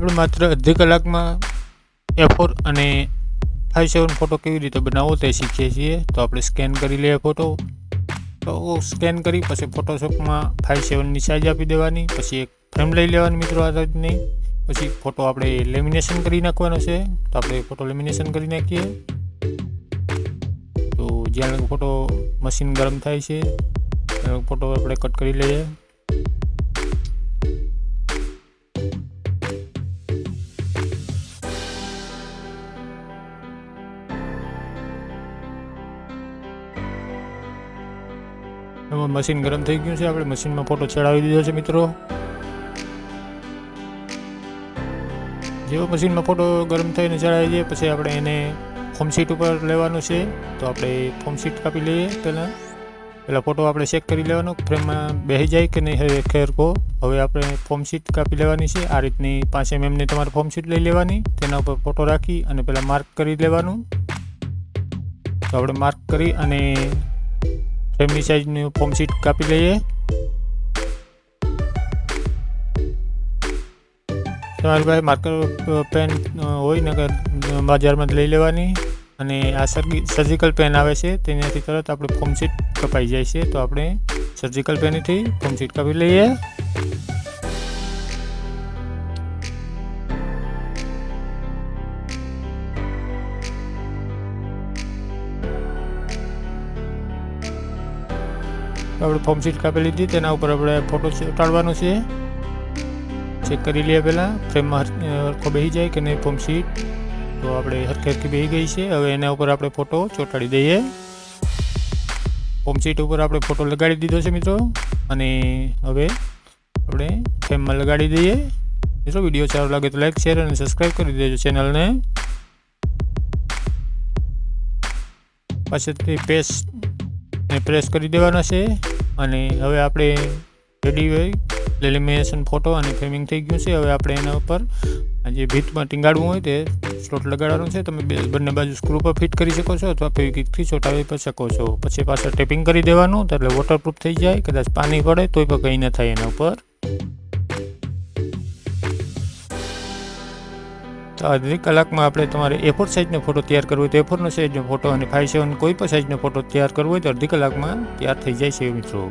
આપણે માત્ર અડધી કલાકમાં A4 અને 5/7 ફોટો કેવી રીતે બનાવવો તે શીખીએ છીએ। તો આપણે સ્કેન કરી લઈએ ફોટો। તો સ્કેન કરી પછી ફોટોશોપમાં 5/7ની સાઇઝ આપી દેવાની। પછી એક ફ્રેમ લઈ લેવાની મિત્રો આ રીતની। પછી ફોટો આપણે લેમિનેશન કરી નાખવાનો છે। તો આપણે ફોટો લેમિનેશન કરી નાખીએ। તો જ્યાં ફોટો મશીન ગરમ થાય છે ફોટો આપણે કટ કરી લઈએ। मशीन गरम थई गयुं छे। आपणे मशीन में फोटो चढ़ावी दीधो छे मित्रों। जेवो मशीन में फोटो गरम थईने चढ़ावी दीए पछी आपणे एने फोम शीट पर लेवानुं छे। तो आपणे फोम शीट कापी लईए। पहला फोटो आपणे चेक करी लेवानो फ्रेम में बेही जाय के नहीं खेरको। हवे आपणे फोम शीट कापी लेवानी छे। आ रीतनी 5 mm ની તમારે फोम शीट लई लेवानी। तेना पर फोटो राखी अने पहला मार्क करी लेवानुं। तो आपणे मार्क करी अने फ्रेमनी साइजनी फोम शीट कापी लईए। તમારી પાસે માર્કર પેન હોય ને બજારમાં લઈ લેવાની અને આ સર્જિકલ પેન આવે છે તેનાથી તરત આપણે ફોમ શીટ કપાઈ જાય છે। તો આપણે સર્જિકલ પેનથી ફોમ શીટ કાપી લઈએ। આપણે ફોમ શીટ કાપી લીધી તેના ઉપર આપણે ફોટો ચોંટાડવાનો છે। चेक करी लिए पहला फ्रेम में हरखो बेही जाए कि नहीं फोम शीट। तो आपणे हरखी हरखी बेही गई है। हवे एना उपर आपणे फोटो ચોંટાડી दईए। फोम शीट उपर आपणे फोटो लगाड़ी दीधो छे मित्रों अने हवे आपणे फ्रेम में लगाड़ी दईए। मित्रों विडियो सारो लागे तो लाइक शेर अने सब्सक्राइब करी देजो चेनल ने। पाछळथी प्रेस करी देवानो छे अने हवे आपणे रेडी होई लेमिनेशन फोटो अने फ्रेमिंग थई गयुं छे। हवे आपणे एना उपर जे भीत में टींगाड़वुं होय ते स्लोट लगाडवानुं छे। तमे बंने बाजू स्क्रू पर फिट करी शको छो अथवा फेविक्विकथी ચોંટાડી पण शको छो। पछी पाछळ टेपिंग करी देवानुं तो એટલે वॉटरप्रूफ थई जाय। कदाच पानी पड़े तोय पण कंई न थाय एना उपर। तो अर्धी कलाकमां आपणे तमारे A4 साइजनो फोटो तैयार करवो होय तो A4 नो साइजनो फोटो अने 5/7 कोई पण साइजनो फोटो तैयार करवो होय तो अर्धी कलाकमां तैयार थई जाय छे मित्रों।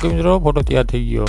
मित्रों फोटो तैयार थई गयो।